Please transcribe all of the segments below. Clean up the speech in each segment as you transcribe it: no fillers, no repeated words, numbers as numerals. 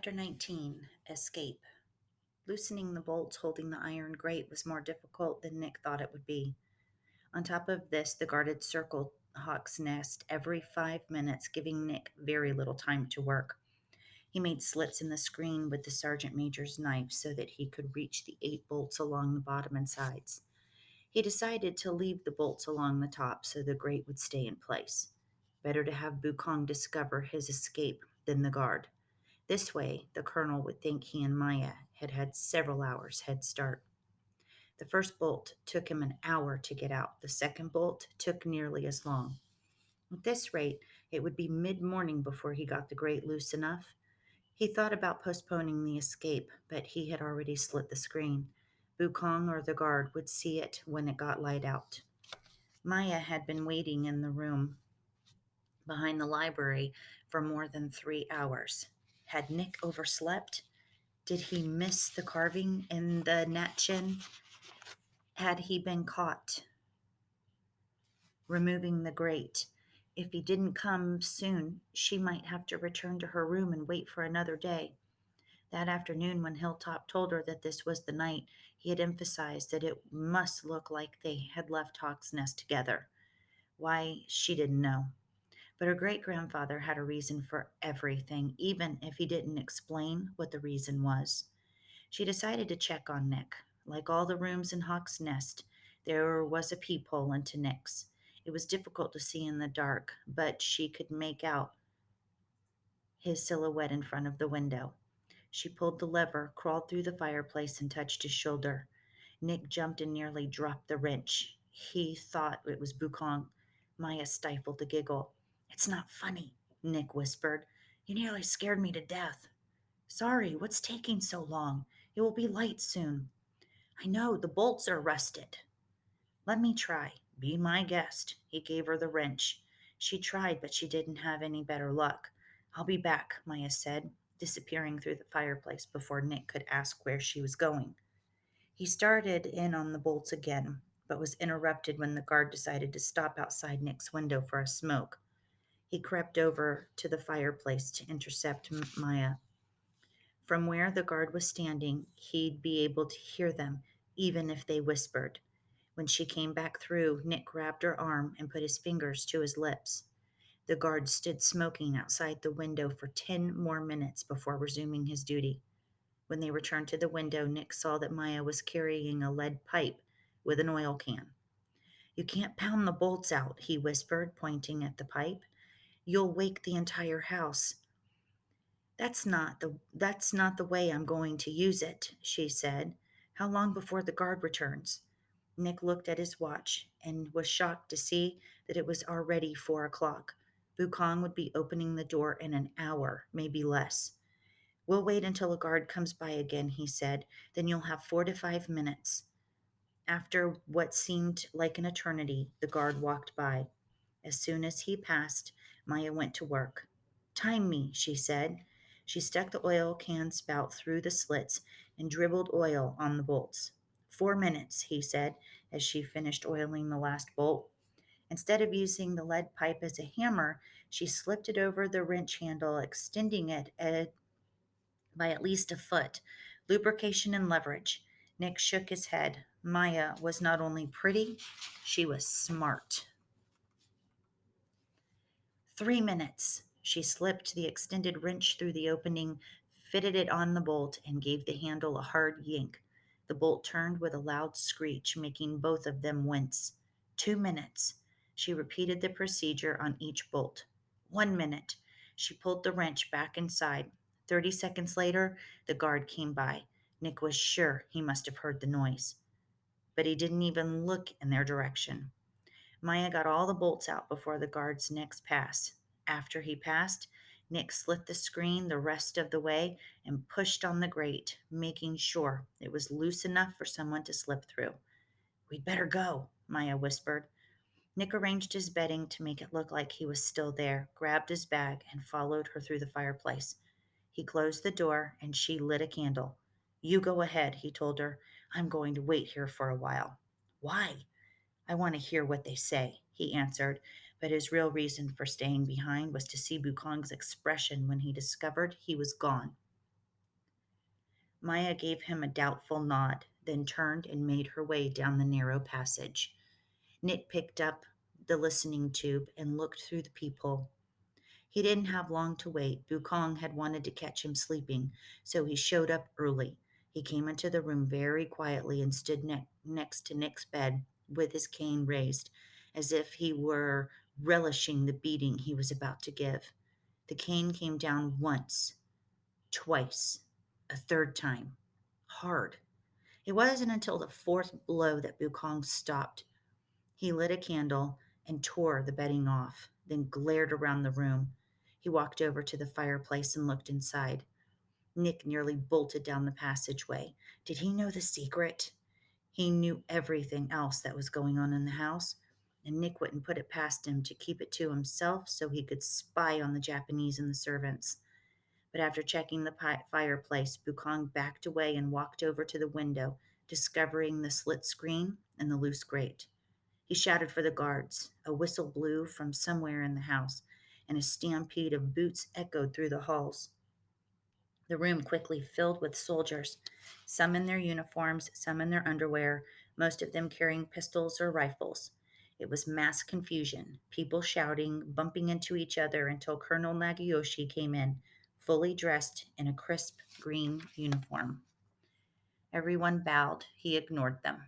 Chapter 19. Escape. Loosening the bolts holding the iron grate was more difficult than Nick thought it would be. On top of this, the guard had circled Hawk's nest every 5 minutes, giving Nick very little time to work. He made slits in the screen with the sergeant major's knife so that he could reach the 8 bolts along the bottom and sides. He decided to leave the bolts along the top so the grate would stay in place. Better to have Bukong discover his escape than the guard. This way, the colonel would think he and Maya had had several hours head start. The first bolt took him an hour to get out. The second bolt took nearly as long. At this rate, it would be mid-morning before he got the grate loose enough. He thought about postponing the escape, but he had already slit the screen. Bukong or the guard would see it when it got light out. Maya had been waiting in the room behind the library for more than 3 hours. Had Nick overslept? Did he miss the carving in the natchin? Had he been caught removing the grate? If he didn't come soon, she might have to return to her room and wait for another day. That afternoon, when Hilltop told her that this was the night, he had emphasized that it must look like they had left Hawk's Nest together. Why, she didn't know. But her great grandfather had a reason for everything, even if he didn't explain what the reason was. She decided to check on Nick. Like all the rooms in Hawk's Nest, there was a peephole into Nick's. It was difficult to see in the dark, but she could make out his silhouette in front of the window. She pulled the lever, crawled through the fireplace, and touched his shoulder. Nick jumped and nearly dropped the wrench. He thought it was Bukong. Maya stifled a giggle. "It's not funny," Nick whispered. "You nearly scared me to death." "Sorry, what's taking so long? It will be light soon." "I know, the bolts are rusted." "Let me try. Be my guest." He gave her the wrench. She tried, but she didn't have any better luck. "I'll be back," Maya said, disappearing through the fireplace before Nick could ask where she was going. He started in on the bolts again, but was interrupted when the guard decided to stop outside Nick's window for a smoke. He crept over to the fireplace to intercept Maya. From where the guard was standing, he'd be able to hear them, even if they whispered. When she came back through, Nick grabbed her arm and put his fingers to his lips. The guard stood smoking outside the window for 10 more minutes before resuming his duty. When they returned to the window, Nick saw that Maya was carrying a lead pipe with an oil can. "You can't pound the bolts out," he whispered, pointing at the pipe. "You'll wake the entire house." That's not the way I'm going to use it," she said. "How long before the guard returns?" Nick looked at his watch and was shocked to see that it was already 4 o'clock. Bukong would be opening the door in an hour, maybe less. "We'll wait until a guard comes by again," he said. "Then you'll have 4 to 5 minutes." After what seemed like an eternity, the guard walked by. As soon as he passed, Maya went to work. "Time me," she said. She stuck the oil can spout through the slits and dribbled oil on the bolts. 4 minutes, he said, as she finished oiling the last bolt. Instead of using the lead pipe as a hammer, she slipped it over the wrench handle, extending it by at least a foot. Lubrication and leverage. Nick shook his head. Maya was not only pretty, she was smart. 3 minutes. She slipped the extended wrench through the opening, fitted it on the bolt, and gave the handle a hard yank. The bolt turned with a loud screech, making both of them wince. 2 minutes. She repeated the procedure on each bolt. 1 minute. She pulled the wrench back inside. 30 seconds later, the guard came by. Nick was sure he must have heard the noise, but he didn't even look in their direction. Maya got all the bolts out before the guard's next pass. After he passed, Nick slit the screen the rest of the way and pushed on the grate, making sure it was loose enough for someone to slip through. "We'd better go," Maya whispered. Nick arranged his bedding to make it look like he was still there, grabbed his bag, and followed her through the fireplace. He closed the door and she lit a candle. "You go ahead," he told her. "I'm going to wait here for a while." "Why?" "I want to hear what they say," he answered, but his real reason for staying behind was to see Bukong's expression when he discovered he was gone. Maya gave him a doubtful nod, then turned and made her way down the narrow passage. Nick picked up the listening tube and looked through the peephole. He didn't have long to wait. Bukong had wanted to catch him sleeping, so he showed up early. He came into the room very quietly and stood next to Nick's bed with his cane raised, as if he were relishing the beating he was about to give. The cane came down once, twice, a third time. Hard. It wasn't until the fourth blow that Bukong stopped. He lit a candle and tore the bedding off, then glared around the room. He walked over to the fireplace and looked inside. Nick nearly bolted down the passageway. Did he know the secret? He knew everything else that was going on in the house, and Nick wouldn't put it past him to keep it to himself so he could spy on the Japanese and the servants. But after checking the fireplace, Bukong backed away and walked over to the window, discovering the slit screen and the loose grate. He shouted for the guards. A whistle blew from somewhere in the house, and a stampede of boots echoed through the halls. The room quickly filled with soldiers, some in their uniforms, some in their underwear, most of them carrying pistols or rifles. It was mass confusion, people shouting, bumping into each other until Colonel Nagayoshi came in, fully dressed in a crisp green uniform. Everyone bowed. He ignored them,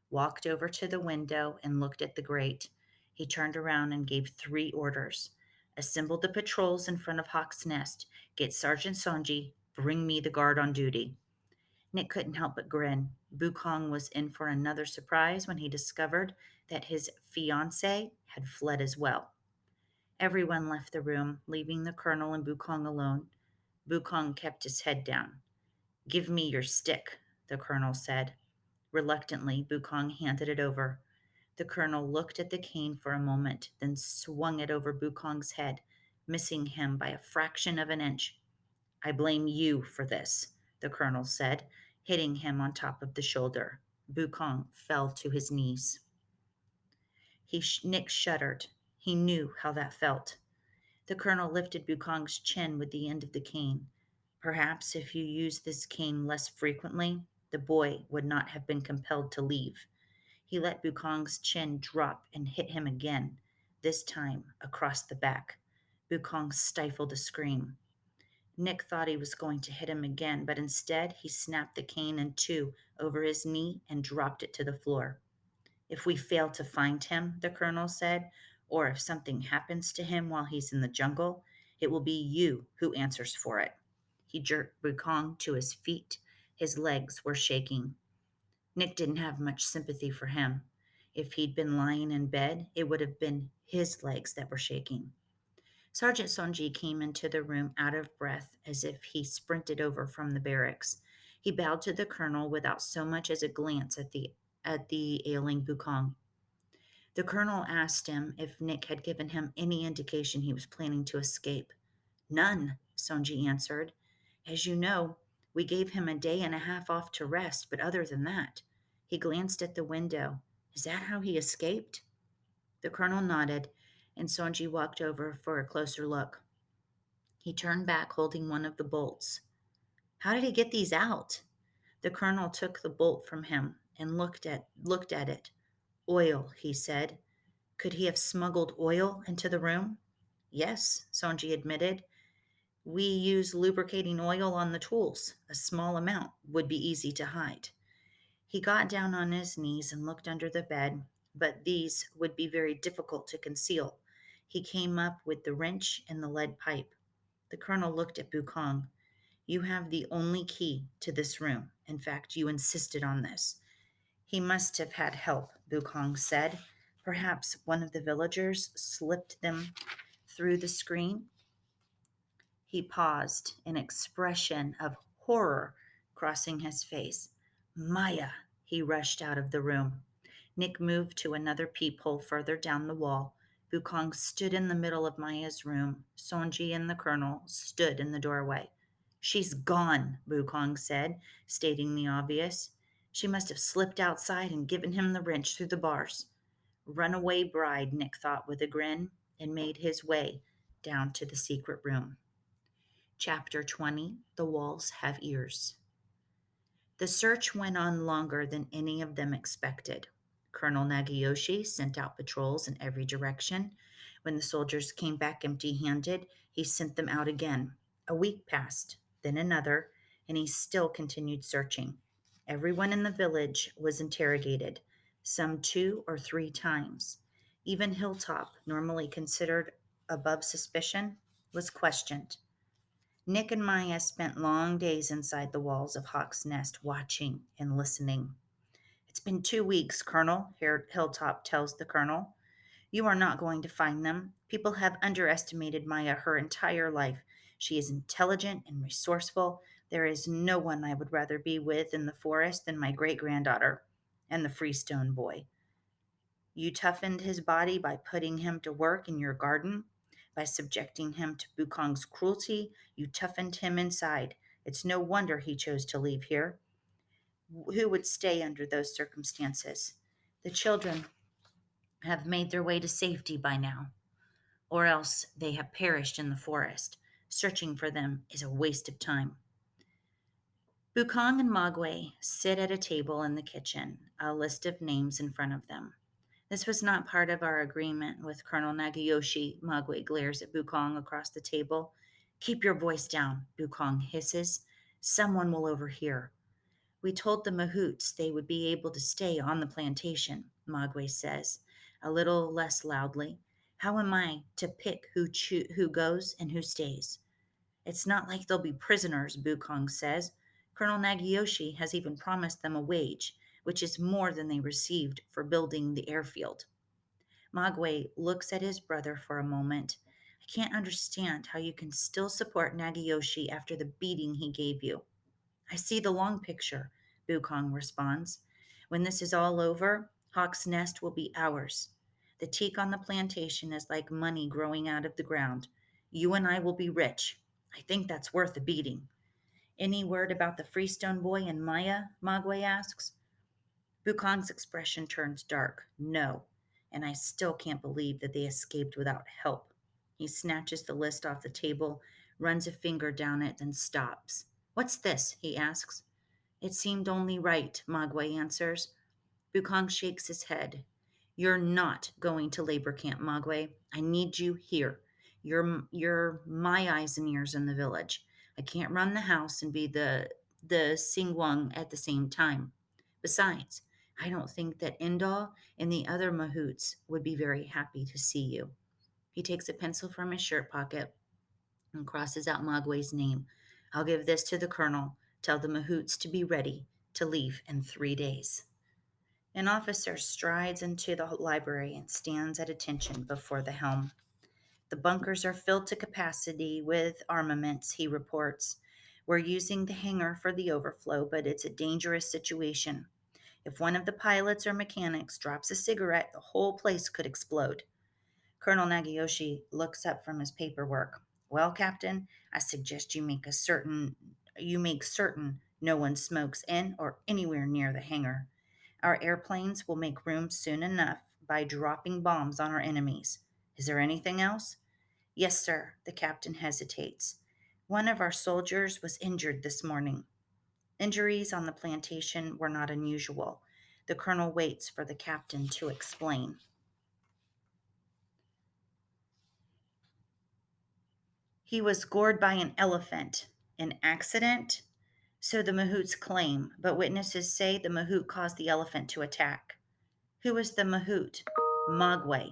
walked over to the window and looked at the grate. He turned around and gave three orders. Assemble the patrols in front of Hawk's Nest. Get Sergeant Sonji. Bring me the guard on duty. Nick couldn't help but grin. Bukong was in for another surprise when he discovered that his fiancée had fled as well. Everyone left the room, leaving the colonel and Bukong alone. Bukong kept his head down. Give me your stick, the colonel said. Reluctantly, Bukong handed it over. The colonel looked at the cane for a moment, then swung it over Bukong's head, missing him by a fraction of an inch. I blame you for this, the colonel said, hitting him on top of the shoulder. Bukong fell to his knees. Nick shuddered. He knew how that felt. The colonel lifted Bukong's chin with the end of the cane. Perhaps if you used this cane less frequently, the boy would not have been compelled to leave. He let Bukong's chin drop and hit him again, this time across the back. Bukong stifled a scream. Nick thought he was going to hit him again, but instead he snapped the cane in two over his knee and dropped it to the floor. If we fail to find him, the colonel said, or if something happens to him while he's in the jungle, it will be you who answers for it. He jerked Bukong to his feet. His legs were shaking. Nick didn't have much sympathy for him. If he'd been lying in bed, it would have been his legs that were shaking. Sergeant Sonji came into the room out of breath as if he sprinted over from the barracks. He bowed to the colonel without so much as a glance at the ailing Bukong. The colonel asked him if Nick had given him any indication he was planning to escape. None, Sonji answered. As you know, we gave him a day and a half off to rest, but other than that, he glanced at the window. Is that how he escaped? The colonel nodded, and Sonji walked over for a closer look. He turned back holding one of the bolts. How did he get these out? The colonel took the bolt from him and looked at it. Oil, he said. Could he have smuggled oil into the room? Yes, Sonji admitted. We use lubricating oil on the tools. A small amount would be easy to hide. He got down on his knees and looked under the bed, but these would be very difficult to conceal. He came up with the wrench and the lead pipe. The colonel looked at Bukong. You have the only key to this room. In fact, you insisted on this. He must have had help, Bukong said. Perhaps one of the villagers slipped them through the screen. He paused, an expression of horror crossing his face. Maya! He rushed out of the room. Nick moved to another peephole further down the wall. Bukong stood in the middle of Maya's room. Sonji and the colonel stood in the doorway. She's gone, Bukong said, stating the obvious. She must have slipped outside and given him the wrench through the bars. Runaway bride, Nick thought with a grin, and made his way down to the secret room. Chapter 20 The Walls Have Ears. The search went on longer than any of them expected. Colonel Nagayoshi sent out patrols in every direction. When the soldiers came back empty handed, he sent them out again. A week passed, then another, and he still continued searching. Everyone in the village was interrogated, some 2 or 3 times. Even Hilltop, normally considered above suspicion, was questioned. Nick and Maya spent long days inside the walls of Hawk's Nest watching and listening. It's been 2 weeks, Colonel, Hilltop tells the colonel. You are not going to find them. People have underestimated Maya her entire life. She is intelligent and resourceful. There is no one I would rather be with in the forest than my great granddaughter and the Freestone boy. You toughened his body by putting him to work in your garden. By subjecting him to Bukong's cruelty, you toughened him inside. It's no wonder he chose to leave here. Who would stay under those circumstances? The children have made their way to safety by now, or else they have perished in the forest. Searching for them is a waste of time. Bukong and Magway sit at a table in the kitchen, a list of names in front of them. This was not part of our agreement with Colonel Nagayoshi. Magway glares at Bukong across the table. Keep your voice down, Bukong hisses. Someone will overhear. We told the Mahoots they would be able to stay on the plantation, Magway says, a little less loudly. How am I to pick who goes and who stays? It's not like they'll be prisoners, Bukong says. Colonel Nagayoshi has even promised them a wage, which is more than they received for building the airfield. Magway looks at his brother for a moment. I can't understand how you can still support Nagayoshi after the beating he gave you. I see the long picture, Bukong responds. When this is all over, Hawk's Nest will be ours. The teak on the plantation is like money growing out of the ground. You and I will be rich. I think that's worth a beating. Any word about the Freestone boy and Maya? Magway asks. Bukong's expression turns dark. No. And I still can't believe that they escaped without help. He snatches the list off the table, runs a finger down it, then stops. What's this? He asks. It seemed only right, Magway answers. Bukong shakes his head. You're not going to labor camp, Magway. I need you here. You're my eyes and ears in the village. I can't run the house and be the Singwang at the same time. Besides, I don't think that Indal and the other Mahoots would be very happy to see you. He takes a pencil from his shirt pocket and crosses out Magway's name. I'll give this to the colonel. Tell the Mahoots to be ready to leave in 3 days. An officer strides into the library and stands at attention before the helm. The bunkers are filled to capacity with armaments, he reports. We're using the hangar for the overflow, but it's a dangerous situation. If one of the pilots or mechanics drops a cigarette, the whole place could explode. Colonel Nagayoshi looks up from his paperwork. Well, Captain, I suggest you make certain no one smokes in or anywhere near the hangar. Our airplanes will make room soon enough by dropping bombs on our enemies. Is there anything else? Yes, sir. The captain hesitates. One of our soldiers was injured this morning. Injuries on the plantation were not unusual. The colonel waits for the captain to explain. He was gored by an elephant. An accident? So the Mahoots claim, but witnesses say the Mahoot caused the elephant to attack. Who is the Mahoot? Magway.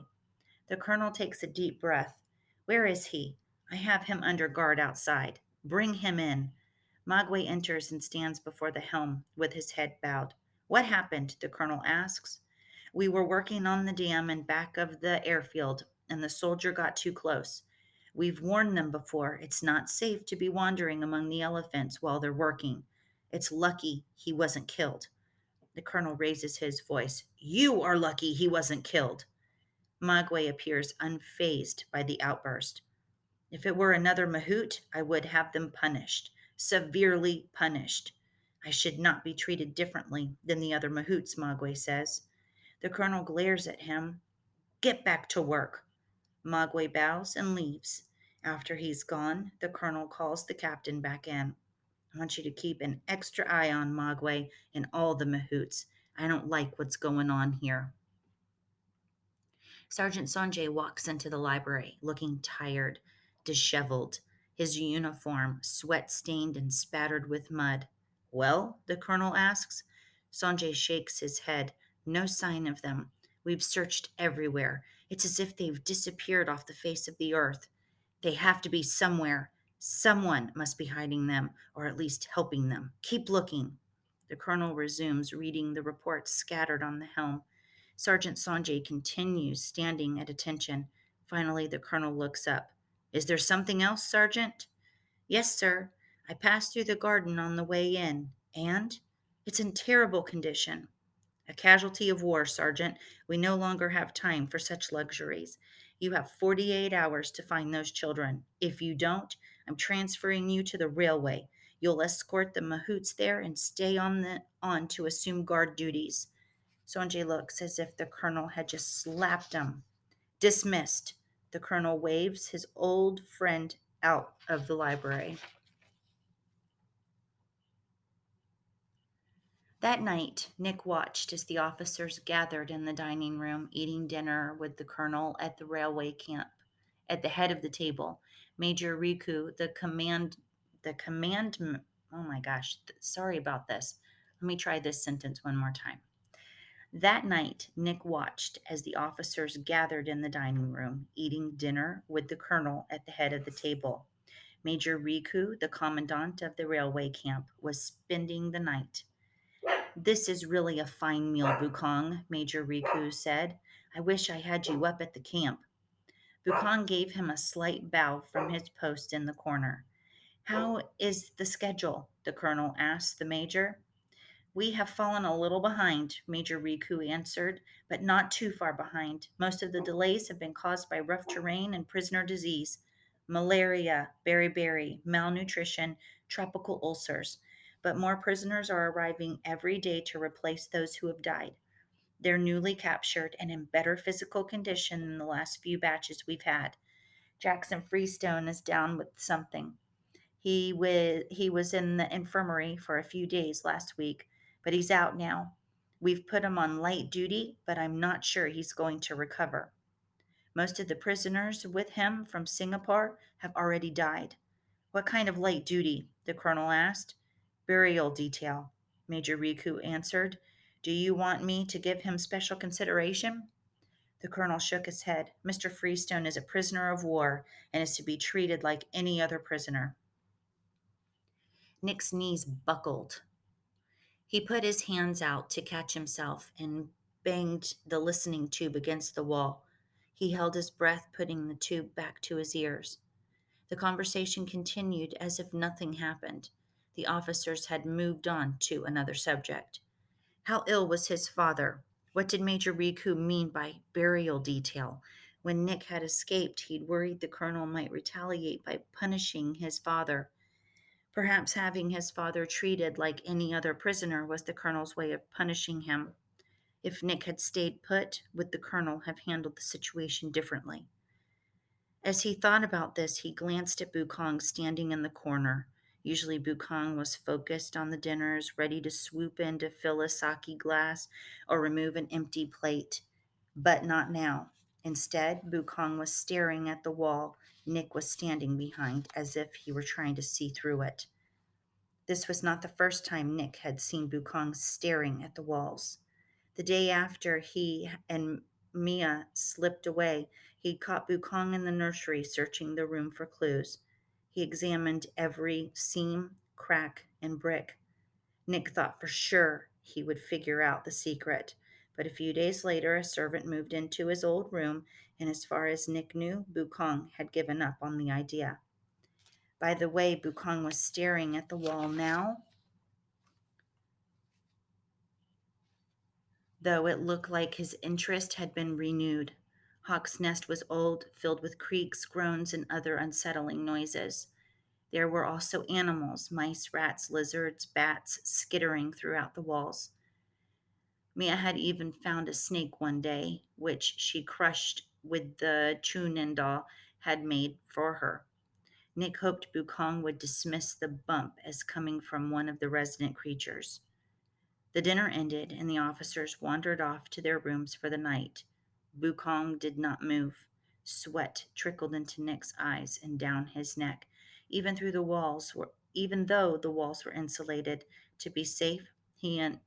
The colonel takes a deep breath. Where is he? I have him under guard outside. Bring him in. Magway enters and stands before the helm with his head bowed. What happened? The colonel asks. We were working on the dam in back of the airfield, and the soldier got too close. We've warned them before. It's not safe to be wandering among the elephants while they're working. It's lucky he wasn't killed. The colonel raises his voice. You are lucky he wasn't killed. Magway appears unfazed by the outburst. If it were another Mahout, I would have them punished, severely punished. I should not be treated differently than the other Mahoots, Magway says. The colonel glares at him. Get back to work. Magway bows and leaves. After he's gone, the colonel calls the captain back in. I want you to keep an extra eye on Mogwai and all the mahouts. I don't like what's going on here. Sergeant Sanjay walks into the library, looking tired, disheveled, his uniform sweat stained and spattered with mud. Well? The colonel asks. Sanjay shakes his head. No sign of them. We've searched everywhere. It's as if they've disappeared off the face of the earth. They have to be somewhere. Someone must be hiding them, or at least helping them. Keep looking. The colonel resumes reading the reports scattered on the helm. Sergeant Sanjay continues standing at attention. Finally, the colonel looks up. Is there something else, Sergeant? Yes, sir. I passed through the garden on the way in, and it's in terrible condition. A casualty of war, Sergeant. We no longer have time for such luxuries. You have 48 hours to find those children. If you don't, I'm transferring you to the railway. You'll escort the mahouts there and stay on to assume guard duties. Sanjay looks as if the colonel had just slapped him. Dismissed. The colonel waves his old friend out of the library. That night, Nick watched as the officers gathered in the dining room, eating dinner with the colonel at the railway camp. At the head of the table, Major Riku, the command, oh my gosh, sorry about this. Let me try this sentence one more time. That night, Nick watched as the officers gathered in the dining room, eating dinner with the colonel at the head of the table. Major Riku, the commandant of the railway camp, was spending the night. This is really a fine meal, Bukong, Major Riku said. I wish I had you up at the camp. Bukong gave him a slight bow from his post in the corner. How is the schedule? The colonel asked the major. We have fallen a little behind, Major Riku answered, but not too far behind. Most of the delays have been caused by rough terrain and prisoner disease, malaria, beriberi, malnutrition, tropical ulcers. But more prisoners are arriving every day to replace those who have died. They're newly captured and in better physical condition than the last few batches we've had. Jackson Freestone is down with something. He was in the infirmary for a few days last week, but he's out now. We've put him on light duty, but I'm not sure he's going to recover. Most of the prisoners with him from Singapore have already died. What kind of light duty? The colonel asked. Burial detail, Major Riku answered. Do you want me to give him special consideration? The colonel shook his head. Mr. Freestone is a prisoner of war and is to be treated like any other prisoner. Nick's knees buckled. He put his hands out to catch himself and banged the listening tube against the wall. He held his breath, putting the tube back to his ears. The conversation continued as if nothing happened. The officers had moved on to another subject. How ill was his father? What did Major Riku mean by burial detail? When Nick had escaped, he'd worried the colonel might retaliate by punishing his father. Perhaps having his father treated like any other prisoner was the colonel's way of punishing him. If Nick had stayed put, would the colonel have handled the situation differently? As he thought about this, he glanced at Bukong standing in the corner. Usually, Bukong was focused on the dinners, ready to swoop in to fill a sake glass or remove an empty plate. But not now. Instead, Bukong was staring at the wall Nick was standing behind, as if he were trying to see through it. This was not the first time Nick had seen Bukong staring at the walls. The day after he and Mia slipped away, he caught Bukong in the nursery searching the room for clues. He examined every seam, crack, and brick. Nick thought for sure he would figure out the secret. But a few days later, a servant moved into his old room, and as far as Nick knew, Bukong had given up on the idea. By the way, Bukong was staring at the wall now, though it looked like his interest had been renewed. Hawk's Nest was old, filled with creaks, groans, and other unsettling noises. There were also animals, mice, rats, lizards, bats, skittering throughout the walls. Mia had even found a snake one day, which she crushed with the Chunindal had made for her. Nick hoped Bukong would dismiss the bump as coming from one of the resident creatures. The dinner ended, and the officers wandered off to their rooms for the night. Bukong did not move. Sweat trickled into Nick's eyes and down his neck, even though the walls were insulated. To be safe, he and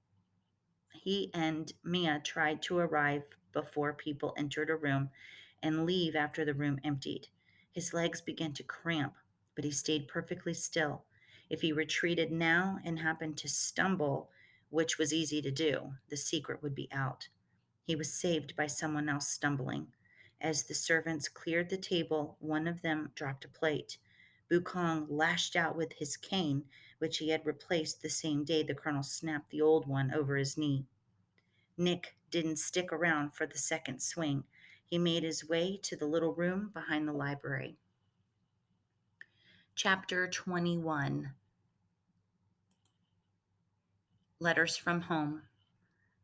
Mia tried to arrive before people entered a room and leave after the room emptied. His legs began to cramp, but he stayed perfectly still. If he retreated now and happened to stumble, which was easy to do, the secret would be out. He was saved by someone else stumbling. As the servants cleared the table, one of them dropped a plate. Bukong lashed out with his cane, which he had replaced the same day the colonel snapped the old one over his knee. Nick didn't stick around for the second swing. He made his way to the little room behind the library. Chapter 21. Letters from Home.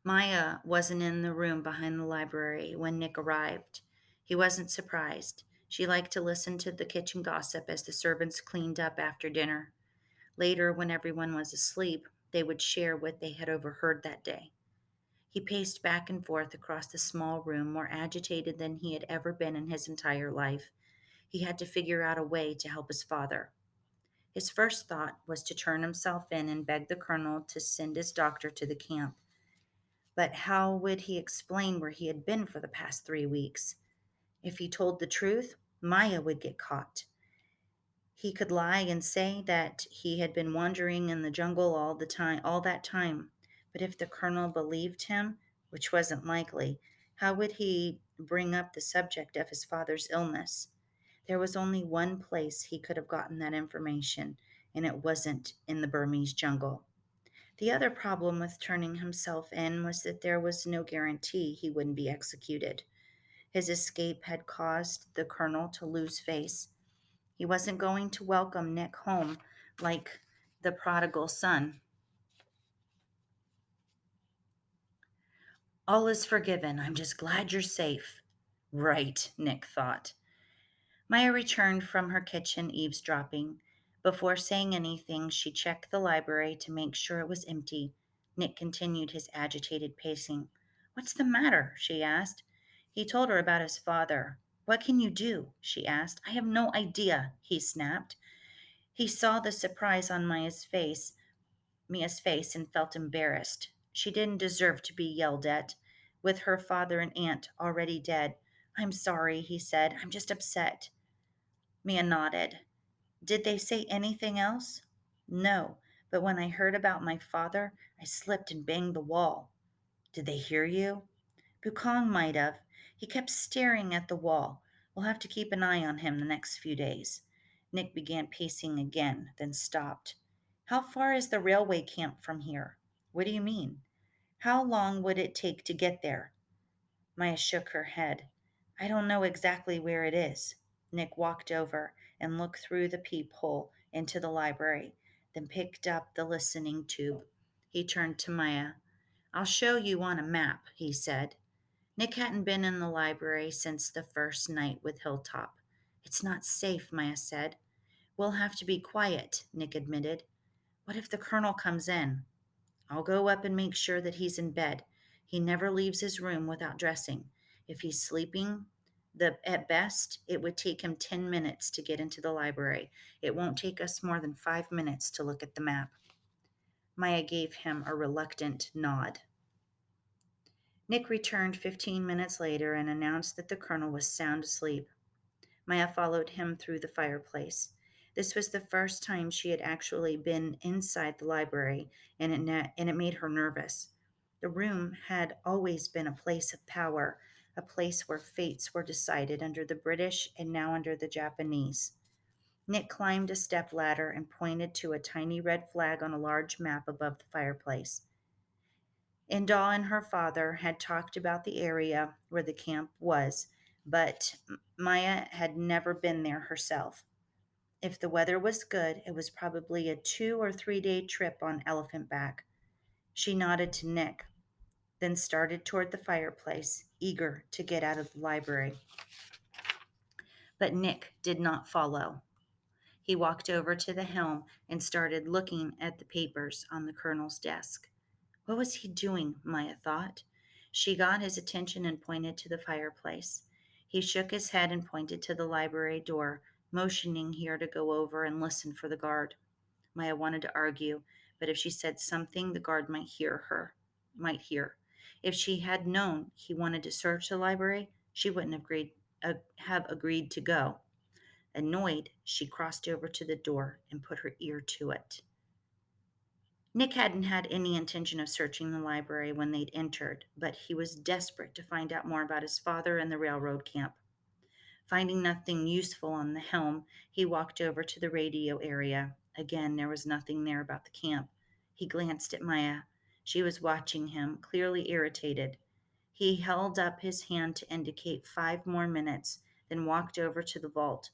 Maya wasn't in the room behind the library when Nick arrived. He wasn't surprised. She liked to listen to the kitchen gossip as the servants cleaned up after dinner. Later, when everyone was asleep, they would share what they had overheard that day. He paced back and forth across the small room, more agitated than he had ever been in his entire life. He had to figure out a way to help his father. His first thought was to turn himself in and beg the colonel to send his doctor to the camp. But how would he explain where he had been for the past 3 weeks? If he told the truth, Maya would get caught. He could lie and say that he had been wandering in the jungle all that time. But if the colonel believed him, which wasn't likely, how would he bring up the subject of his father's illness? There was only one place he could have gotten that information, and it wasn't in the Burmese jungle. The other problem with turning himself in was that there was no guarantee he wouldn't be executed. His escape had caused the colonel to lose face. He wasn't going to welcome Nick home like the prodigal son. All is forgiven. I'm just glad you're safe. Right, Nick thought. Maya returned from her kitchen, eavesdropping. Before saying anything, she checked the library to make sure it was empty. Nick continued his agitated pacing. What's the matter? She asked. He told her about his father. What can you do? She asked. I have no idea, he snapped. He saw the surprise on Mia's face, and felt embarrassed. She didn't deserve to be yelled at, with her father and aunt already dead. I'm sorry, he said. I'm just upset. Mia nodded. Did they say anything else? No, but when I heard about my father, I slipped and banged the wall. Did they hear you? Bukong might have. He kept staring at the wall. We'll have to keep an eye on him the next few days. Nick began pacing again, then stopped. How far is the railway camp from here? What do you mean? How long would it take to get there? Maya shook her head. I don't know exactly where it is. Nick walked over and looked through the peephole into the library, then picked up the listening tube. He turned to Maya. I'll show you on a map, he said. Nick hadn't been in the library since the first night with Hilltop. It's not safe, Maya said. We'll have to be quiet, Nick admitted. What if the colonel comes in? I'll go up and make sure that he's in bed. He never leaves his room without dressing. If he's sleeping, at best, it would take him 10 minutes to get into the library. It won't take us more than 5 minutes to look at the map. Maya gave him a reluctant nod. Nick returned 15 minutes later and announced that the colonel was sound asleep. Maya followed him through the fireplace. This was the first time she had actually been inside the library, and it made her nervous. The room had always been a place of power, a place where fates were decided under the British and now under the Japanese. Nick climbed a step ladder and pointed to a tiny red flag on a large map above the fireplace. Indal and her father had talked about the area where the camp was, but Maya had never been there herself. If the weather was good, it was probably a 2 or 3 day trip on elephant back. She nodded to Nick, then started toward the fireplace, eager to get out of the library. But Nick did not follow. He walked over to the helm and started looking at the papers on the colonel's desk. What was he doing? Maya thought. She got his attention and pointed to the fireplace. He shook his head and pointed to the library door, motioning her to go over and listen for the guard. Maya wanted to argue, but if she said something, the guard might hear her. Might hear. If she had known he wanted to search the library, she wouldn't have agreed to go. Annoyed, she crossed over to the door and put her ear to it. Nick hadn't had any intention of searching the library when they'd entered, but he was desperate to find out more about his father and the railroad camp. Finding nothing useful on the helm, he walked over to the radio area. Again, there was nothing there about the camp. He glanced at Maya. She was watching him, clearly irritated. He held up his hand to indicate 5 more minutes, then walked over to the vault.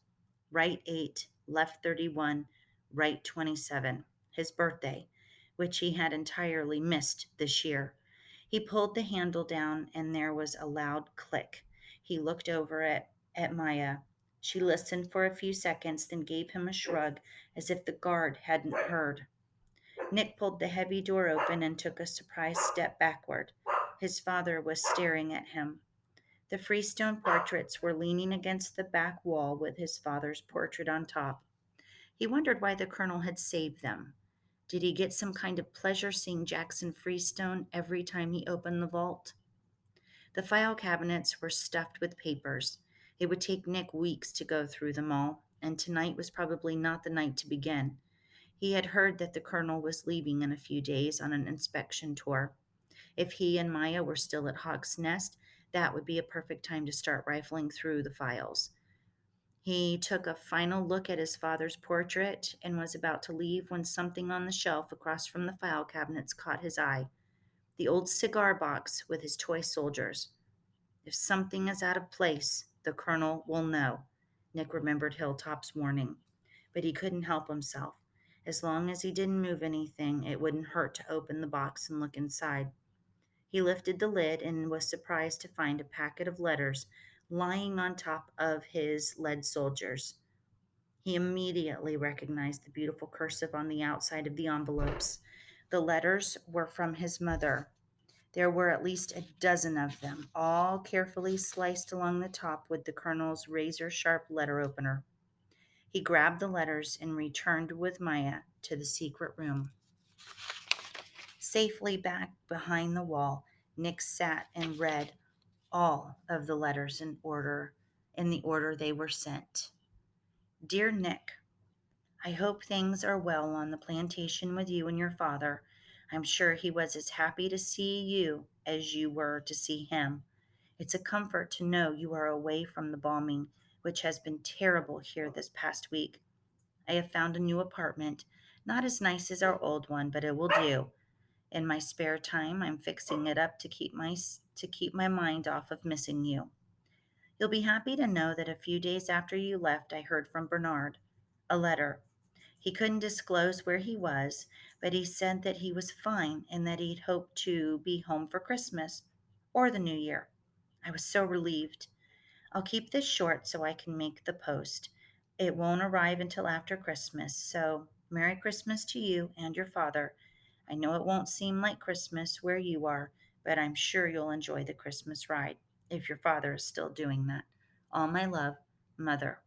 Right 8, left 31, right 27. His birthday, which he had entirely missed this year. He pulled the handle down, and there was a loud click. He looked over at Maya. She listened for a few seconds, then gave him a shrug as if the guard hadn't heard. Nick pulled the heavy door open and took a surprised step backward. His father was staring at him. The freestone portraits were leaning against the back wall with his father's portrait on top. He wondered why the colonel had saved them. Did he get some kind of pleasure seeing Jackson Freestone every time he opened the vault? The file cabinets were stuffed with papers. It would take Nick weeks to go through them all, and tonight was probably not the night to begin. He had heard that the colonel was leaving in a few days on an inspection tour. If he and Maya were still at Hawk's Nest, that would be a perfect time to start rifling through the files. He took a final look at his father's portrait and was about to leave when something on the shelf across from the file cabinets caught his eye. The old cigar box with his toy soldiers. If something is out of place, the colonel will know. Nick remembered Hilltop's warning, but he couldn't help himself. As long as he didn't move anything, it wouldn't hurt to open the box and look inside. He lifted the lid and was surprised to find a packet of letters lying on top of his lead soldiers. He immediately recognized the beautiful cursive on the outside of the envelopes. The letters were from his mother. There were at least a dozen of them, all carefully sliced along the top with the colonel's razor sharp letter opener. He grabbed the letters and returned with Maya to the secret room. Safely back behind the wall, Nick sat and read all of the letters in the order they were sent. Dear Nick, I hope things are well on the plantation with you and your father. I'm sure he was as happy to see you as you were to see him. It's a comfort to know you are away from the bombing, which has been terrible here this past week. I have found a new apartment, not as nice as our old one, but it will do. In my spare time, I'm fixing it up to keep my mind off of missing you. You'll be happy to know that a few days after you left, I heard from Bernard. A letter. He couldn't disclose where he was, but he said that he was fine and that he'd hoped to be home for Christmas or the New Year. I was so relieved. I'll keep this short so I can make the post. It won't arrive until after Christmas, so Merry Christmas to you and your father. I know it won't seem like Christmas where you are, but I'm sure you'll enjoy the Christmas ride, if your father is still doing that. All my love, Mother.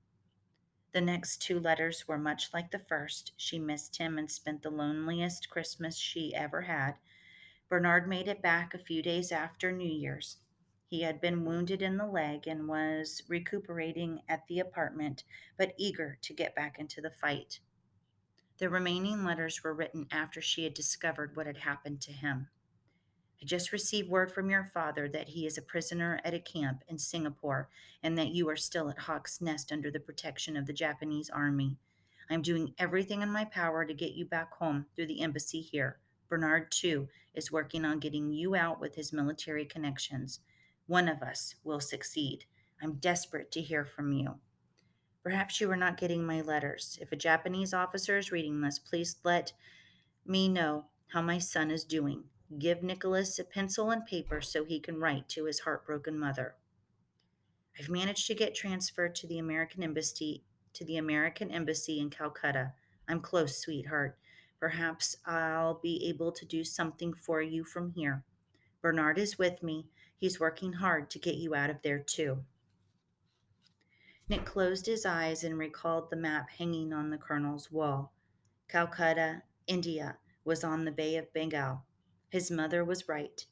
The next two letters were much like the first. She missed him and spent the loneliest Christmas she ever had. Bernard made it back a few days after New Year's. He had been wounded in the leg and was recuperating at the apartment, but eager to get back into the fight. The remaining letters were written after she had discovered what had happened to him. I just received word from your father that he is a prisoner at a camp in Singapore and that you are still at Hawk's Nest under the protection of the Japanese army. I'm doing everything in my power to get you back home through the embassy here. Bernard, too, is working on getting you out with his military connections. One of us will succeed. I'm desperate to hear from you. Perhaps you are not getting my letters. If a Japanese officer is reading this, please let me know how my son is doing. Give Nicholas a pencil and paper so he can write to his heartbroken mother. I've managed to get transferred to the American embassy to the American Embassy in Calcutta. I'm close, sweetheart. Perhaps I'll be able to do something for you from here. Bernard is with me. He's working hard to get you out of there, too. Nick closed his eyes and recalled the map hanging on the colonel's wall. Calcutta, India, was on the Bay of Bengal. His mother was right.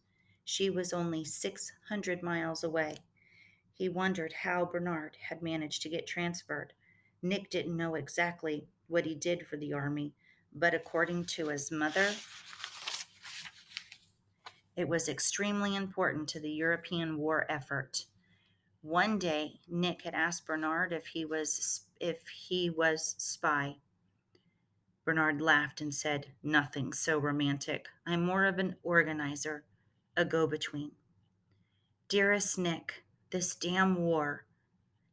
She was only 600 miles away. He wondered how Bernard had managed to get transferred. Nick didn't know exactly what he did for the army, but according to his mother, it was extremely important to the European war effort. One day, Nick had asked Bernard if he was spy. Bernard laughed and said, "Nothing so romantic. I'm more of an organizer, a go-between." Dearest Nick, this damn war.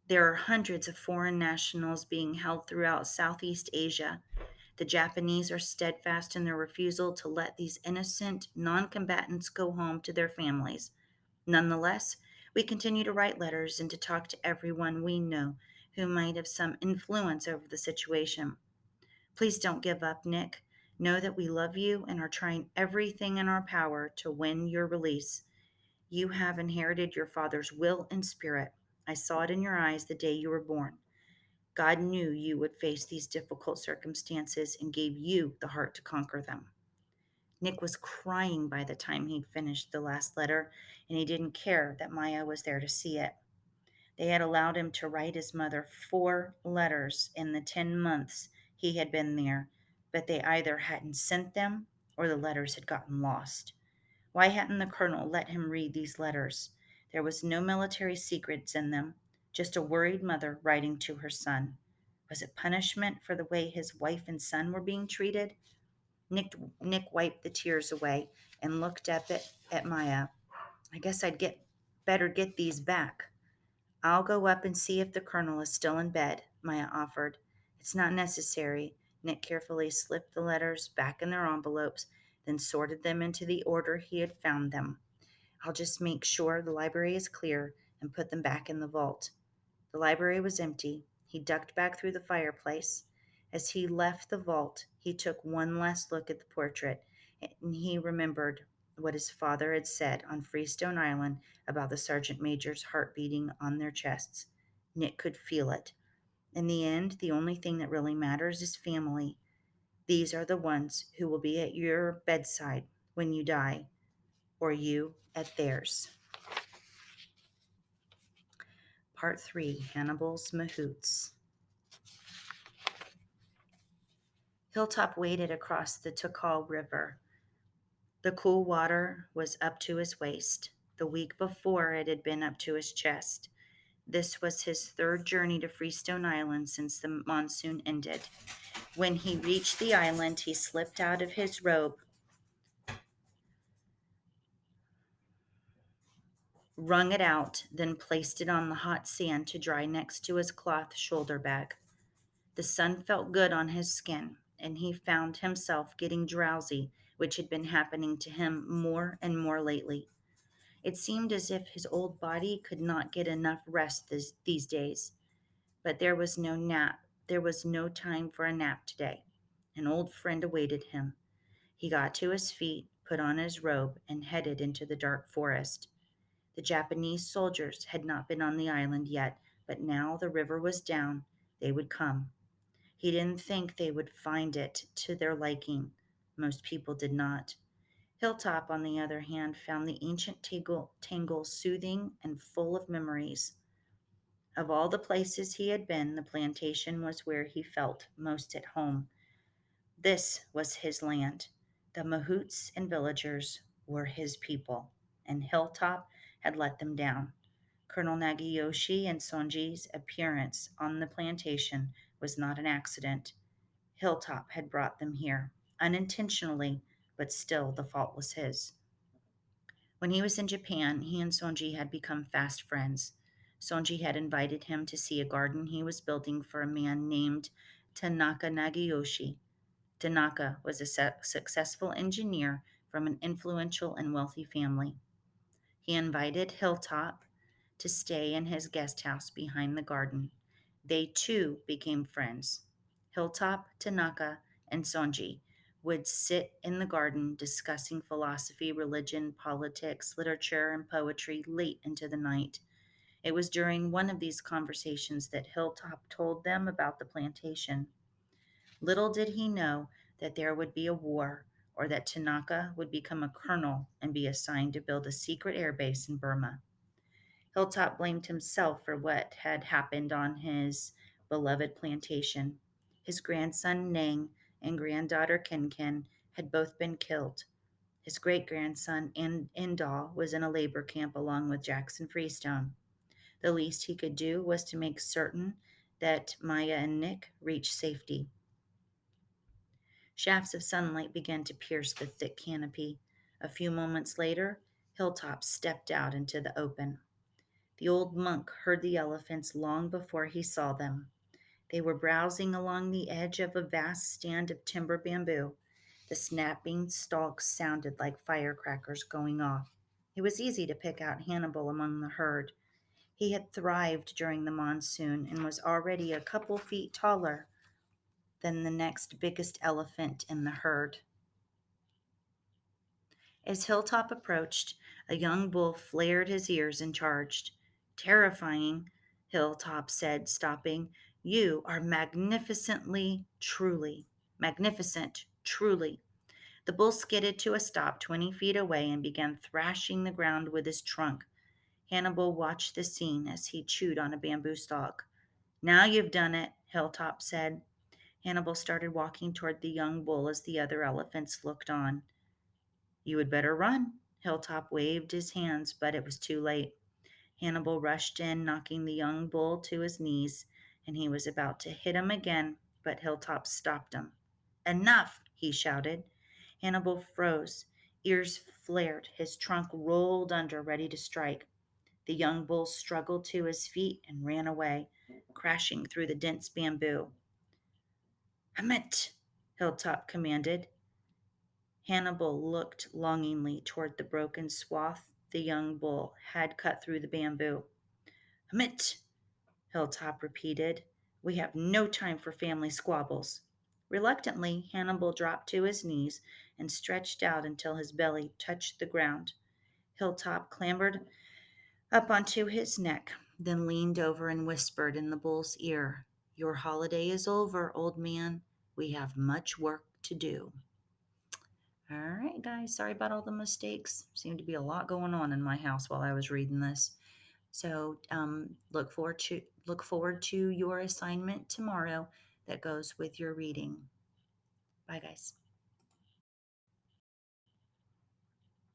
There are hundreds of foreign nationals being held throughout Southeast Asia. The Japanese are steadfast in their refusal to let these innocent non combatants go home to their families. Nonetheless, we continue to write letters and to talk to everyone we know who might have some influence over the situation. Please don't give up, Nick. Know that we love you and are trying everything in our power to win your release. You have inherited your father's will and spirit. I saw it in your eyes the day you were born. God knew you would face these difficult circumstances and gave you the heart to conquer them. Nick was crying by the time he'd finished the last letter, and he didn't care that Maya was there to see it. They had allowed him to write his mother 4 letters in the 10 months he had been there, but they either hadn't sent them or the letters had gotten lost. Why hadn't the colonel let him read these letters? There was no military secrets in them, just a worried mother writing to her son. Was it punishment for the way his wife and son were being treated? Nick wiped the tears away and looked up at Maya. I guess I'd better get these back. I'll go up and see if the colonel is still in bed, Maya offered. It's not necessary. Nick carefully slipped the letters back in their envelopes, then sorted them into the order he had found them. I'll just make sure the library is clear and put them back in the vault. The library was empty. He ducked back through the fireplace. As he left the vault, he took one last look at the portrait, and he remembered what his father had said on Freestone Island about the sergeant major's heart beating on their chests. Nick could feel it. In the end, the only thing that really matters is family. These are the ones who will be at your bedside when you die, or you at theirs. Part 3, Hannibal's Mahouts. Hilltop waded across the Takal River. The cool water was up to his waist. The week before, it had been up to his chest. This was his third journey to Freestone Island since the monsoon ended. When he reached the island, he slipped out of his robe, wrung it out, then placed it on the hot sand to dry next to his cloth shoulder bag. The sun felt good on his skin, and he found himself getting drowsy, which had been happening to him more and more lately. It seemed as if his old body could not get enough rest these days. But there was no nap. There was no time for a nap today. An old friend awaited him. He got to his feet, put on his robe, and headed into the dark forest. The Japanese soldiers had not been on the island yet, but now the river was down. They would come. He didn't think they would find it to their liking. Most people did not. Hilltop, on the other hand, found the ancient tangle soothing and full of memories. Of all the places he had been, the plantation was where he felt most at home. This was his land. The Mahouts and villagers were his people, and Hilltop had let them down. Colonel Nagayoshi and Sonji's appearance on the plantation was not an accident. Hilltop had brought them here, unintentionally, but still the fault was his. When he was in Japan, he and Sonji had become fast friends. Sonji had invited him to see a garden he was building for a man named Tanaka Nagayoshi. Tanaka was a successful engineer from an influential and wealthy family. He invited Hilltop to stay in his guest house behind the garden. They too became friends. Hilltop, Tanaka, and Sonji would sit in the garden discussing philosophy, religion, politics, literature, and poetry late into the night. It was during one of these conversations that Hilltop told them about the plantation. Little did he know that there would be a war, or that Tanaka would become a colonel and be assigned to build a secret air base in Burma. Hilltop blamed himself for what had happened on his beloved plantation. His grandson Nang and granddaughter Kinkin had both been killed. His great grandson Indal was in a labor camp along with Jackson Freestone. The least he could do was to make certain that Maya and Nick reached safety. Shafts of sunlight began to pierce the thick canopy. A few moments later, Hilltop stepped out into the open. The old monk heard the elephants long before he saw them. They were browsing along the edge of a vast stand of timber bamboo. The snapping stalks sounded like firecrackers going off. It was easy to pick out Hannibal among the herd. He had thrived during the monsoon and was already a couple feet taller than the next biggest elephant in the herd. As Hilltop approached, a young bull flared his ears and charged. Terrifying, Hilltop said, stopping. You are magnificent, truly. The bull skidded to a stop 20 feet away and began thrashing the ground with his trunk. Hannibal watched the scene as he chewed on a bamboo stalk. Now you've done it, Hilltop said. Hannibal started walking toward the young bull as the other elephants looked on. You had better run. Hilltop waved his hands, but it was too late. Hannibal rushed in, knocking the young bull to his knees, and he was about to hit him again, but Hilltop stopped him. Enough, he shouted. Hannibal froze. Ears flared. His trunk rolled under, ready to strike. The young bull struggled to his feet and ran away, crashing through the dense bamboo. Hamit, Hilltop commanded. Hannibal looked longingly toward the broken swath the young bull had cut through the bamboo. Hamit, Hilltop repeated. We have no time for family squabbles. Reluctantly, Hannibal dropped to his knees and stretched out until his belly touched the ground. Hilltop clambered up onto his neck, then leaned over and whispered in the bull's ear, Your holiday is over, old man. We have much work to do. All right, guys, sorry about all the mistakes. Seemed to be a lot going on in my house while I was reading this. So look forward to your assignment tomorrow that goes with your reading. Bye, guys.